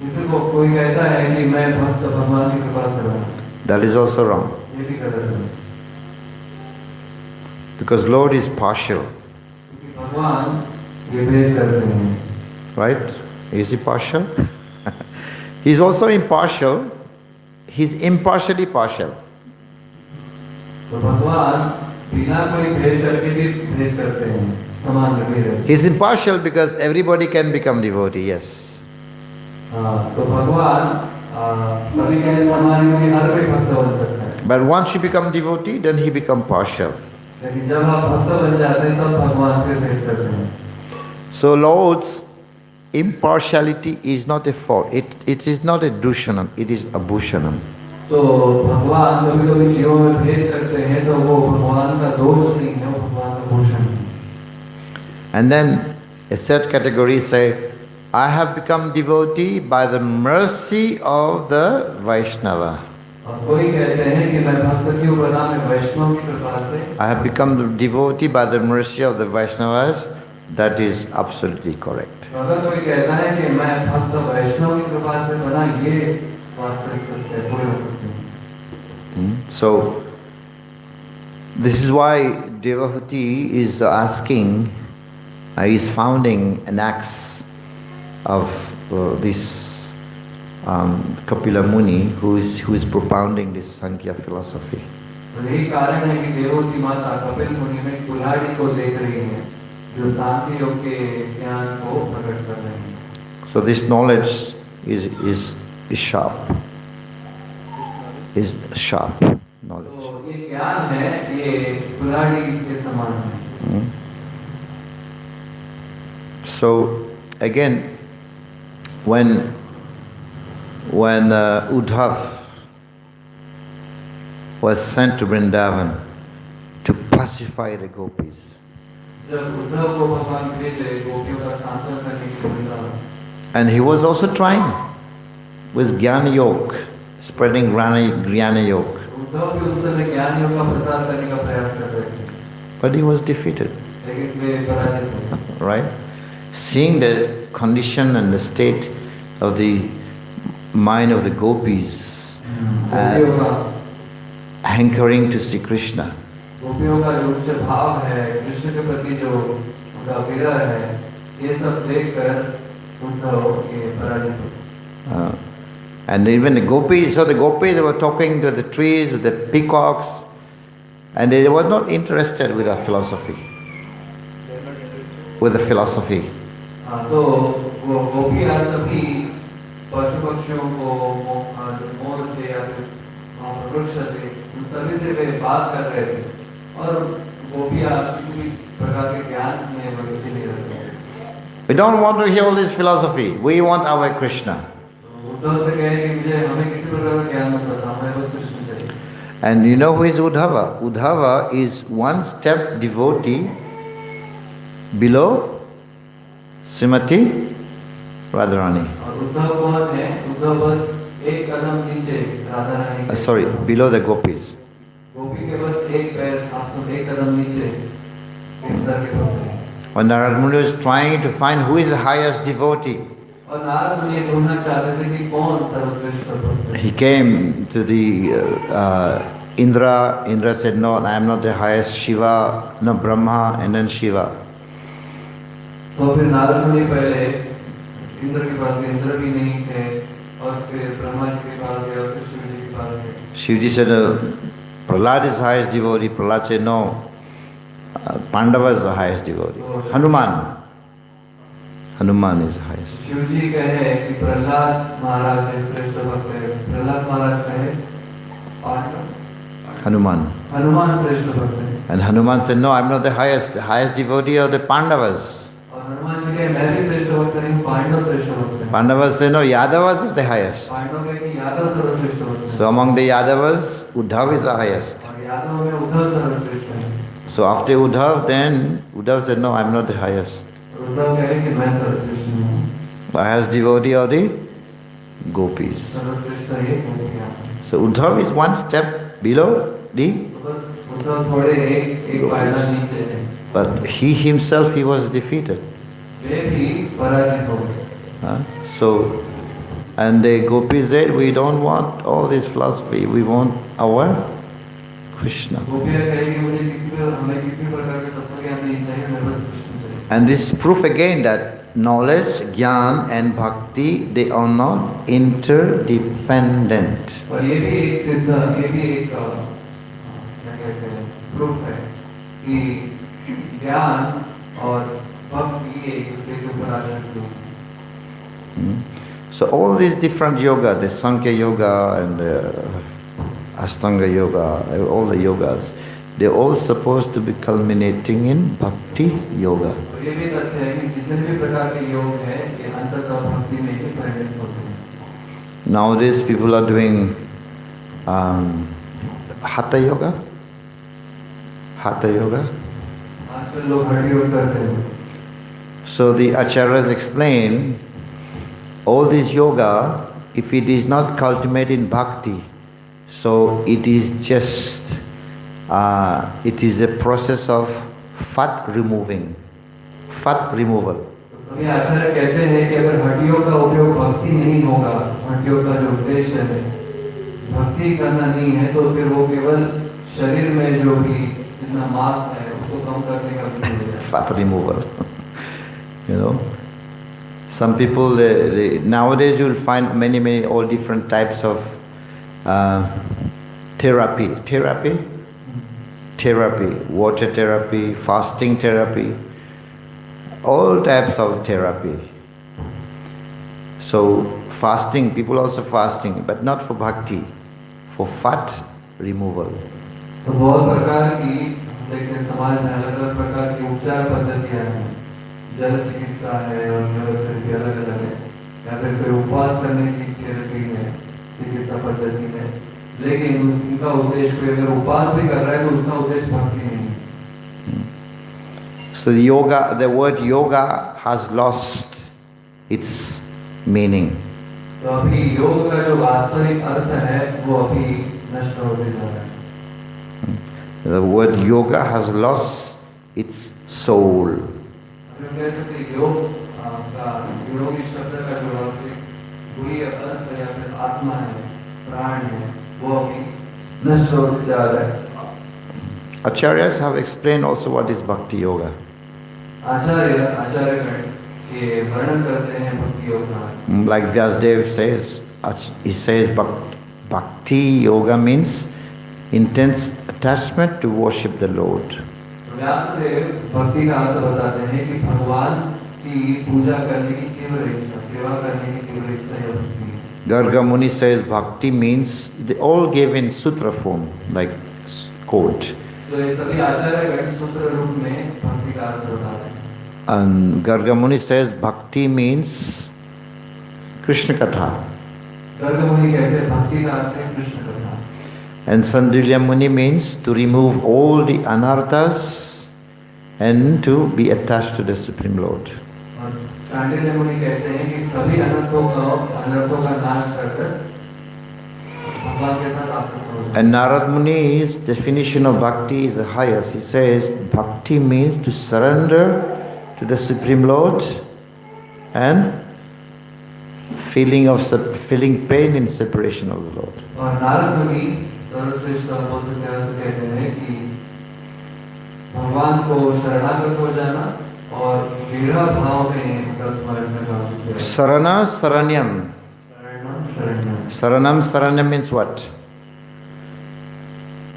किसी को कोई कहता है कि मैं भक्त भगवान की कृपा से बना। That is also wrong. ये भी गलत है। Because Lord is partial. क्योंकि भगवान ये भेद करते हैं। Right? Is he partial? He's also impartial. He's impartially partial. तो भगवान बिना कोई भेद करके भी भेद करते हैं, समान भेद है। He's impartial because everybody can become devotee, yes. तो भगवान सभी के लिए समान है, क्योंकि हर कोई भक्त बन सकता है। But once you become devotee, then he become partial. लेकिन जब आप भक्त बन जाते हैं तब भगवान फिर भेंट करते हैं. So Lord's impartiality is not a fault. It is not a dushanam, it is a bhushanam. तो भगवान कभी कभी जीवों में भेद करते हैं तो वो भगवान का दोष नहीं है, वो भगवान का भूषण है. And then a third category say, I have become devotee by the mercy of the Vaishnava. और कोई कहते हैं कि मैं भक्त क्यों बना, मैं वैष्णव की कृपा से. I have become the devotee by the mercy of the Vaishnavas. That is absolutely correct. अगर कोई कहता है कि मैं भक्त वैष्णव की कृपा से बना, ये वास्तविक सत्य है, पूर्ण सत्य है. So, this is why Devahati is asking, is founding an axe of this Kapila Muni, who is propounding this Sankhya philosophy. तो यही कारण है कि देवोती माता कपिल मुनि में कुल्हाड़ी को देख रही है, जो सांख्य योग के ज्ञान को प्रकट कर रहे हैं. So this knowledge is sharp. Is sharp knowledge. तो ये ज्ञान है, ये कुल्हाड़ी के समान है. So again, when Uddhav was sent to Vrindavan to pacify the gopis, जब उद्धव को भगवान भेजे गोपियों का सांत्वन करने के लिए Vrindavan, and he was also trying with Jnana Yoga, spreading Jnana Yoga, Uddhav भी उस समय ज्ञान योग का प्रसार करने का प्रयास कर रहे थे, but he was defeated, लेकिन वे पराजित हुए. right? Seeing the condition and the state of the mind of the gopis, गोपियों का hankering to see Krishna, गोपियों का जो उच्च भाव है, कृष्ण के प्रति जो उनका विरह है, ये सब देखकर उद्धव ये पराजित हुए. and even the gopis, so the gopis were talking to the trees, the peacocks, and they were not interested with our philosophy. With the philosophy. हाँ, तो वो गोपियाँ सभी पशु पक्षियों को मोर थे या फिर वृक्ष थे, उन सभी से वे बात कर रहे थे, और गोपियाँ किसी भी प्रकार के ज्ञान में रुचि नहीं रखते. We don't want to hear all this philosophy. We want our Krishna. Uddhav से कहे कि मुझे हमें किसी प्रकार का ज्ञान मत बताओ, हमें बस कृष्ण चाहिए. And you know who is Uddhava? Uddhava is one step devotee below Srimati Radharani. और उद्धव कौन है? उद्धव बस एक कदम नीचे राधा रानी के. Sorry, below the gopis. गोपी के बस एक पैर, आप एक कदम नीचे इस स्तर के भक्त हैं. When Narad Muni was trying to find who is the highest devotee, और नारद मुनि ढूंढना चाहते थे कि कौन सर्वश्रेष्ठ भक्त है. he came to the Indra. Indra said, no, I am not the highest. Shiva, no, Brahma, and then Shiva. तो फिर नारद मुनि पहले इंद्र के पास गए, इंद्र भी नहीं थे, और फिर ब्रह्मा जी के पास गए, और फिर शिव जी के पास गए. Shivji said, Prahlad is the highest devotee. Prahlad said, no, Pandava is the highest devotee. Hanuman. Hanuman is the highest. Shiv जी कहे कि प्रहलाद महाराज श्रेष्ठ भक्त है. प्रहलाद महाराज कहे पांडव, Hanuman. हनुमान श्रेष्ठ भक्त है. And Hanuman said, no, I am not the highest. The highest devotee of the Pandavas. और हनुमान जी कहे मैं भी श्रेष्ठ भक्त नहीं हूँ, पांडव श्रेष्ठ भक्त है. Pandavas said, no, Yadavas are the highest. Pandav कहे कि यादव सर्वश्रेष्ठ भक्त है. So among the Yadavas, Uddhav is the highest. और यादव में उद्धव सर्वश्रेष्ठ है. So after Uddhav, then Uddhav said, no, I am not the highest. Uddhav कहे कि मैं सर्वश्रेष्ठ हूँ. The highest devotee of the gopis. सर्वश्रेष्ठ है गोपियाँ. So Uddhav is one step below the, तो बस उद्धव थोड़े एक पायदान नीचे थे. but he himself, he was defeated. वे भी पराजित हो गए. So, and the gopis said, we don't want all this philosophy, we want our Krishna. गोपियाँ कहेगी मुझे हमें किसी प्रकार का तत्व ज्ञान नहीं चाहिए, हमें बस कृष्ण चाहिए. And this is proof again that knowledge, jnana and bhakti, they are not interdependent. और ये भी एक सिद्ध, ये भी एक क्या कहते हैं प्रूफ है कि ज्ञान और भक्ति एक दूसरे के ऊपर आश्रित हैं. So all these different yoga, the Sankhya yoga and Ashtanga Yoga, all the yogas, they're all supposed to be culminating in Bhakti Yoga. तो ये भी तथ्य है कि जितने भी प्रकार के योग हैं ये अंततः भक्ति में ही परिणत होते हैं. Nowadays people are doing Hatha Yoga. Hatha Yoga. आजकल लोग हठ योग करते हैं. So the acharyas explain all this yoga, if it is not cultivated in bhakti, so it is just it is a process of fat removal. सभी आचार्य कहते हैं कि अगर हठ योग का उपयोग भक्ति नहीं होगा, हठ योग का जो उद्देश्य है भक्ति करना नहीं है, तो फिर वो केवल शरीर में जो भी जितना मांस है उसको कम करने का भी है. Fat removal. You know, some people nowadays you will find many all different types of therapy, water therapy, fasting therapy, all types of therapy. So fasting, people also fasting, but not for bhakti, for fat removal. तो बहुत प्रकार की देखिए समाज में अलग-अलग प्रकार की उपचार पद्धतियां हैं. जल चिकित्सा है और थेरेपी अलग-अलग है. या फिर कोई उपवास करने की थेरेपी है, चिकित्सा पद्धति है. लेकिन उसका उद्देश्य कोई अगर उपवास भी कर रहा है तो उसका उद्देश्य भक्ति नहीं है. So the word yoga has lost its meaning. तो अभी योग का जो वास्तविक अर्थ है वो अभी नष्ट होते जा रहा है. The word yoga has lost its soul. योग का योगी शब्द का जो वास्तविक पूरी अर्थ है या फिर आत्मा है, प्राण है, वो अभी नष्ट होते जा रहा है. Acharyas have explained also what is bhakti yoga. आचार्यगण ये वर्णन करते हैं भक्ति योग का. Like Vyasdev says, he says bhakti yoga means intense attachment to worship the Lord. Vyasdev भक्ति का अर्थ बताते हैं कि भगवान की पूजा करने की तीव्र इच्छा, सेवा करने की तीव्र इच्छा है भक्ति. Garga Muni says bhakti means, they all gave in sutra form, like quote. तो ये सभी आचार्यगण सूत्र रूप में भक्ति का अर्थ बताते हैं. And Garga Muni says bhakti means Krishna Katha. Garg मुनि कहते हैं भक्ति का अर्थ है कृष्ण कथा. And Sandilya Muni means to remove all the anarthas and to be attached to the Supreme Lord. और चांडिल्य मुनि कहते हैं कि सभी अनर्थों का नाश कर भगवान के साथ आसक्त हो जाए. And Narad Muni's definition of bhakti is the highest. He says bhakti means to surrender to the Supreme Lord and feeling pain in separation of the Lord. और नारद मुनि सर्वश्रेष्ठ बोध के अर्थ कहते हैं कि भगवान को शरणागत हो जाना और विरह भाव में उनका स्मरण करना. Sarana Saranyam. शरणम Saranam means what?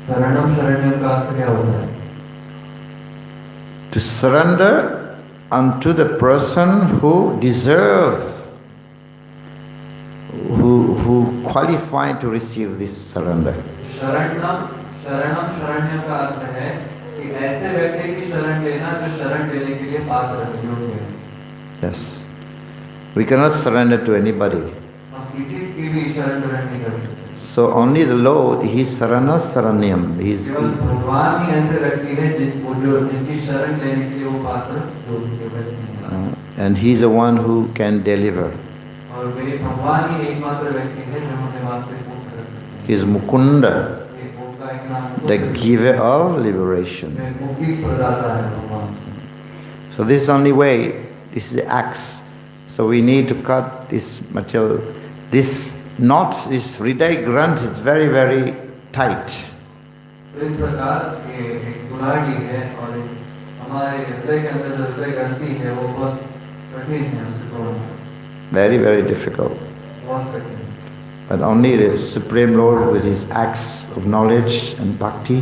शरणम शरण्यम का अर्थ क्या होता है? To surrender unto the person who qualified to receive this surrender. शरणम शरण्यम का अर्थ है कि ऐसे व्यक्ति की शरण लेना जो शरण लेने के लिए पात्र है, योग्य है. Yes. We cannot surrender to anybody. हम किसी की भी शरण ग्रहण नहीं कर सकते. So only the Lord, He is Sarana Saranyam. केवल भगवान ही ऐसे व्यक्ति है जिनकी शरण लेने के लिए वो पात्र योग्य व्यक्ति है. And He is the one who can deliver. और वे भगवान ही एकमात्र व्यक्ति है जो हमें वास्तविक मुक्त कर सकते हैं. He is Mukunda, उनका एक नाम the giver of liberation. मुक्ति प्रदाता है भगवान. So this is the only way. This is the axe. So we need to cut this material. This knot, this hriday granth is very, very tight. तो इस प्रकार ये एक कुल्हाड़ी है और इस हमारे हृदय के अंदर जो हृदय ग्रंथि है वो बहुत कठिन है उसे तोड़ना. Very, very difficult. बहुत कठिन. But only the Supreme Lord with His axe of knowledge and bhakti,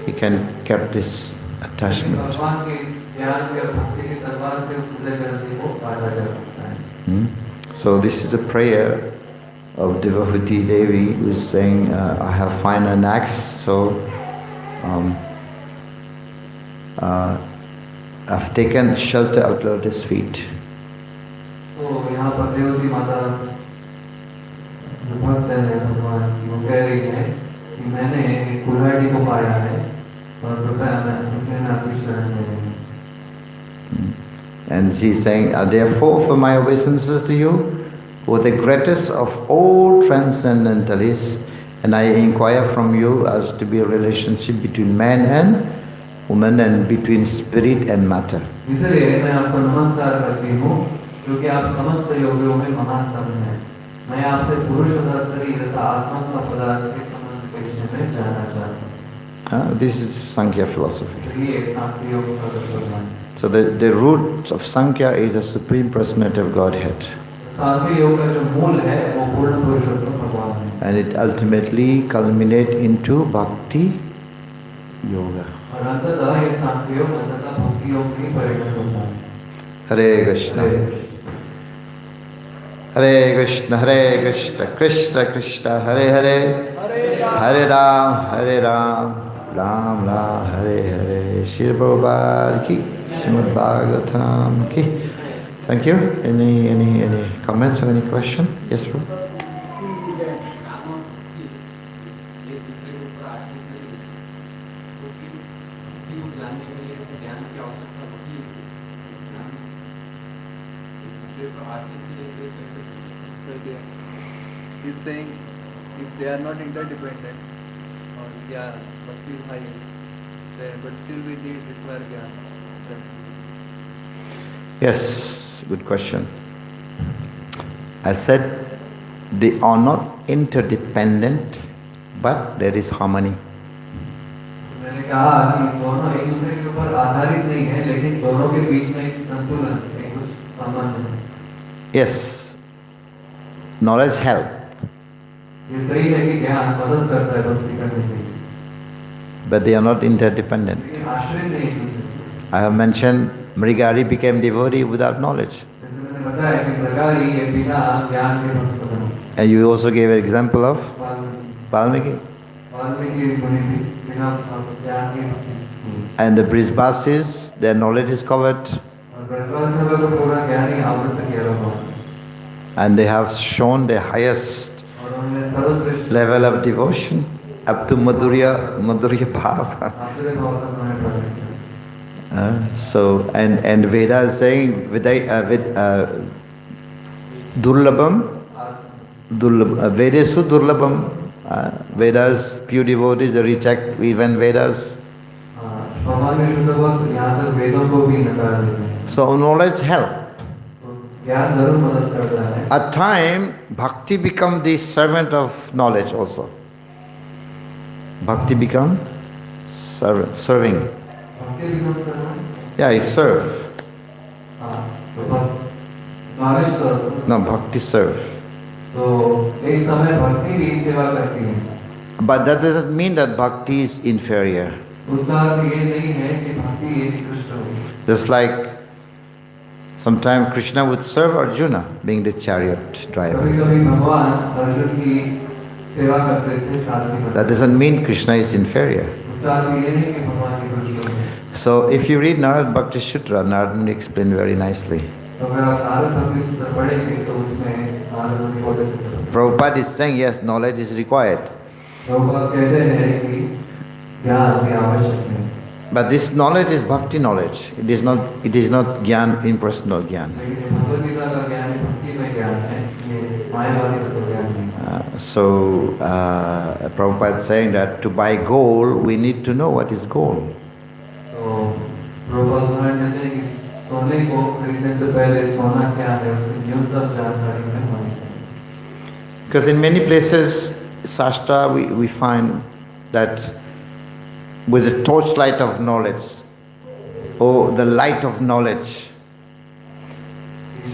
He can cut this attachment. भगवान के इस ज्ञान के और भक्ति के तलवार से उस हृदय ग्रंथि को काटा जा सकता है. So this is a prayer of Devavati Devi, who is saying, I have found an axe, so I've taken shelter at Lotus feet. तो यहाँ पर देवती माता जो भक्त है भगवान की, वो कह रही है कि मैंने एक कुल्हाड़ी को पाया है और कृपया इसलिए मैं आपकी शरण में हूँ. And she's saying, therefore, for my obeisances to you, who are the greatest of all transcendentalists, and I inquire from you as to be a relationship between man and woman and between spirit and matter. इसलिए मैं आपको नमस्कार करती हूँ क्योंकि आप समस्त योगियों में महानतम हैं. मैं आपसे पुरुष तथा स्त्री तथा आत्मा का पदार्थ के संबंध के विषय में जानना चाहता हूँ. This is Sankhya philosophy. ये सांख्य योग का तत्व है. So the root of Sankhya is the Supreme Personality of Godhead. सांख्य योग का जो मूल है वो पूर्ण पुरुषोत्तम भगवान है. And it ultimately culminates into Bhakti Yoga. और अंततः ये सांख्य योग अंततः भक्ति योग में परिणत होता है. Hare Krishna. Hare Krishna, Hare Krishna, Krishna Krishna, Hare Hare, Hare Ram, Ram Ram, Hare Hare. Shri Prabhupada ki, Srimad Bhagvatam ki. Thank you. Any comments or any question? Yes, bro. He's saying if they are not interdependent or gyan, bhakti is high, then but still we need require gyan. Yes, good question. I said they are not interdependent, but there is harmony. मैंने कहा कि दोनों एक दूसरे के ऊपर आधारित नहीं है, लेकिन दोनों के बीच में एक संतुलन, एक कुछ संबंध है. Yes, knowledge help, ये सही है कि ज्ञान मदद करता है भक्ति करने के लिए, but they are not interdependent. लेकिन आश्रित नहीं एक दूसरे पे. I have mentioned Mrigari became devotee without knowledge. जैसे मैंने बताया कि मृगारी ये बिना ज्ञान के भक्त बने. And you also gave an example of Valmiki. Valmiki मुनि भी बिना ज्ञान के भक्त. And the Brisbasis, their knowledge is covered. और ब्रह्मवासियों का तो पूरा ज्ञान ही आवृत किया भगवान. And they have shown the highest और उन्होंने सर्वश्रेष्ठ level of devotion up to Madhurya Bhava. आश्रय भाव तक उन्होंने प्रकट किया. So and Veda is saying Durlabham, Vedesu Durlabham. Vedas, pure devotees reject even Vedas. भगवान के शुद्ध भक्त यहाँ तक वेदों को भी नकार देते हैं. So knowledge help. ज्ञान जरूर मदद करता है. At time, bhakti become the servant of knowledge also. Bhakti become servant, serving. भक्ति भी मस्त करना. Yeah, I serve. Knowledge serve. No, bhakti serve. तो एक समय भक्ति भी सेवा करती है. But that doesn't mean that bhakti is inferior. उसका अर्थ ये नहीं है कि भक्ति ये निकृष्ट हो. Just like sometimes Krishna would serve Arjuna, being the chariot driver. कभी-कभी भगवान अर्जुन की सेवा करते थे सारथी बनकर. That doesn't mean Krishna is inferior. उसका अर्थ ये नहीं कि भगवान निकृष्ट हो. So if you read Narad Bhakti Sutra, Narad explained very nicely. तो अगर आप नारद भक्ति सूत्र पढ़ेंगे तो उसमें नारद मुनि बहुत अच्छे से. Prabhupada is saying, yes, knowledge is required. Prabhupada कहते हैं कि ज्ञान भी आवश्यक है. But this knowledge is bhakti knowledge. It is not jnana, impersonal jnana. लेकिन भगवद्गीता का ज्ञान भक्ति में ज्ञान है, ये मायावादी तत्व ज्ञान नहीं. So Prabhupada is saying that to buy gold, we need to know what is gold. तो प्रभुपाद उदाहरण देते हैं कि सोने को खरीदने से पहले सोना क्या है उसकी न्यूनतम जानकारी में होनी चाहिए. Because in many places, Shastra, we find that with the torchlight of knowledge, or the light of knowledge,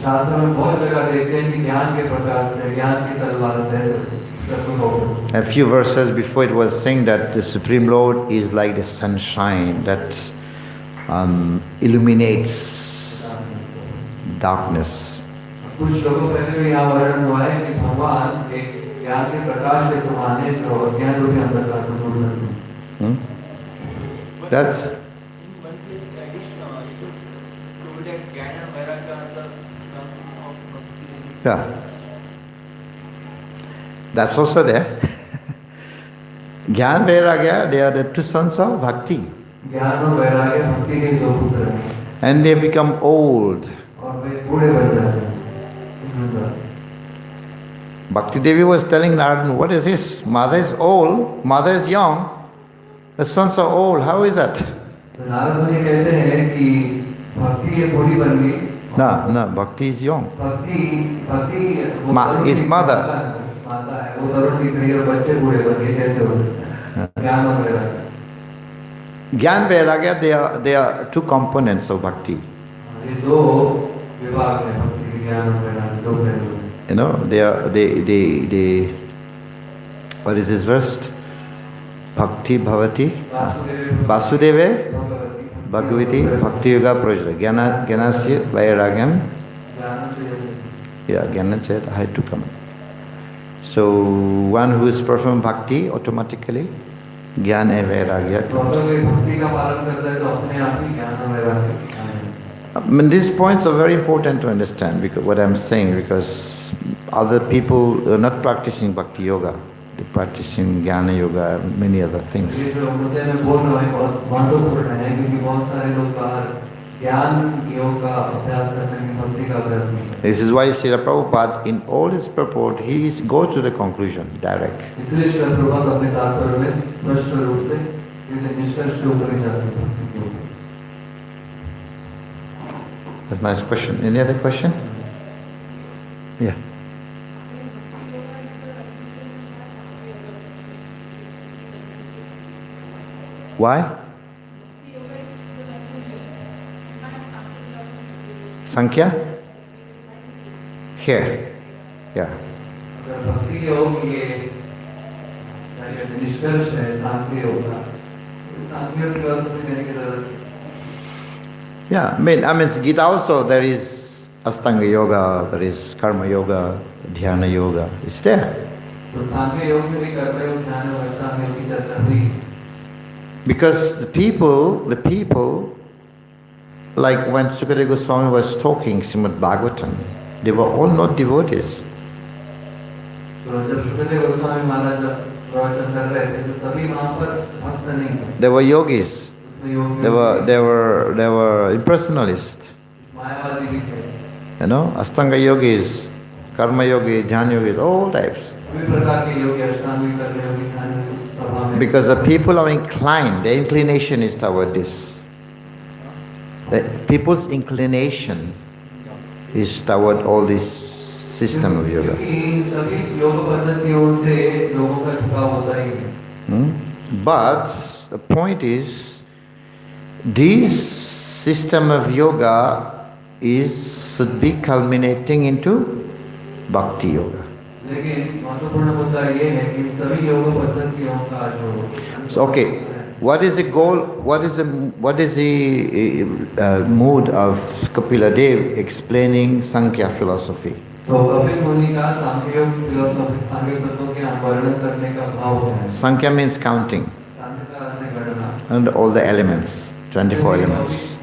शास्त्र में बहुत जगह देखते हैं कि ज्ञान के प्रकाश से, ज्ञान की तलवार से शत्रु को. a few verses before it was saying that the Supreme Lord is like the sunshine that illuminates darkness. कुछ लोगों पहले भी यहाँ वर्णन हुआ है कि भगवान एक ज्ञान के प्रकाश के समान है जो अज्ञान रूपी अंधकार को दूर करते हैं। That's in one place tradition, it is told that Jnana and Vairagya are the sons of Bhakti. yeah. That's also there. Jnana Vairagya, they are the two sons of Bhakti. ज्ञान और वैराग्य भक्ति के दो पुत्र हैं And they become old. और वे बूढ़े बन जाते हैं। Bhakti Devi was telling Narada, what is this? Mother is old, mother is young, the sons are old, how is that? तो नारद मुनि कहते हैं कि भक्ति ये बूढ़ी बन गई। No, Bhakti is young. भक्ति वो तरुण His की mother. माता है, वो तरुण दिख रही है और बच्चे बूढ़े बन गए, कैसे हो सकता है? ज्ञान और वैराग्य। Jnana Vairagya, they are two components of Bhakti. ये दो विभाग हैं भक्ति के, ज्ञान और वैराग्य, दो पहलू हैं। You know, they what is this verse? Bhakti Bhavati Vasudeve Bhagavati Bhakti Yoga Project Gyanasya Vairagyam. Yeah, Gyanachet, I had to come. So one who is performing Bhakti automatically Jnana and Vairagya comes. I mean, these points are very important to understand because what I'm saying, because other people are not practicing Bhakti Yoga, they're practicing Jnana Yoga and many other things. This is why Srila Prabhupada, in all his purport, he goes to the conclusion direct. That's a nice question. Any other question? Yeah. Why? Sankhya? Here. Yeah. Yeah, I mean, Gita also, there is Astanga Yoga, there is Karma Yoga, Dhyana Yoga. It's there. Because the people, like when Sukadeva Goswami was talking Srimad Bhagvatam, they were all not devotees. They were yogis. They were impersonalists. You know, Astanga yogis, Karma yogis, Dhyana yogis, all types. Because the people are inclined, their inclination is toward this. The people's inclination is toward all this system of yoga. But the point is, this system of yoga should be culminating into Bhakti Yoga. So, okay, what is the goal? What is the mood of Kapila Dev explaining Sankhya philosophy? Sankhya means counting, and all the elements, 24 elements.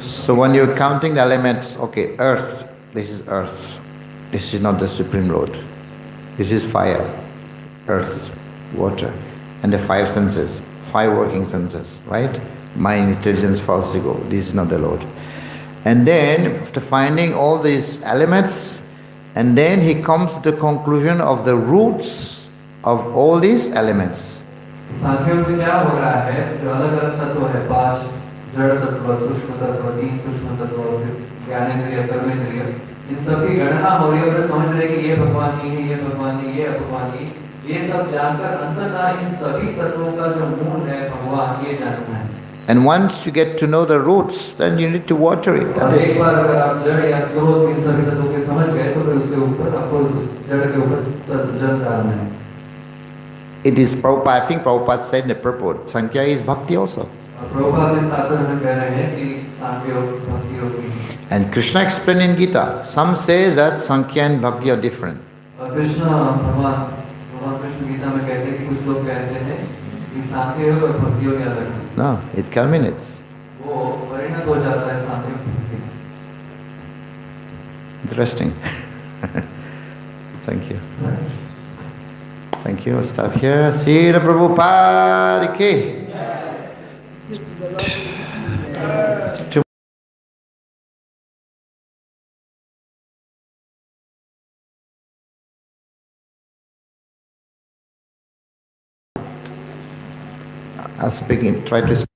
So when you're counting the elements, okay, earth, this is earth. This is not the Supreme Lord. This is fire, earth, water, and the five senses, five working senses, right? Mind, intelligence, false ego. This is not the Lord. And then, after finding all these elements, and then he comes to the conclusion of the roots of all these elements. इन सबकी गणना हो रही है और समझ रहे कि ये भगवान नहीं है, ये भगवान नहीं, ये भगवान नहीं, ये सब जानकर अंततः इन सभी तत्वों का जो मूल है भगवान, ये जानना है. And once you get to know the roots, then you need to water it. और एक बार अगर आप जड़ या स्रोत इन सभी तत्वों के समझ गए तो फिर उसके ऊपर आपको उस जड़ के ऊपर जल डालना है. It is Prabhupada, I think Prabhupada said in the purport, Sankhya is bhakti also. Prabhupada इस तात्पर्य में कह रहे हैं कि सांख्य योग भक्ति योग की And Krishna explained in Gita, some say that Sankhya and Bhakti are different. और भगवान कृष्ण गीता में कहते हैं कि कुछ लोग कहते हैं कि सांख्य योग और भक्ति योग अलग है No, it culminates. वो परिणत हो जाता है सांख्य योग भक्ति में। Interesting. Thank you. Thank you. I'll stop here. Srila Prabhupada ki. Speaking, try to speak.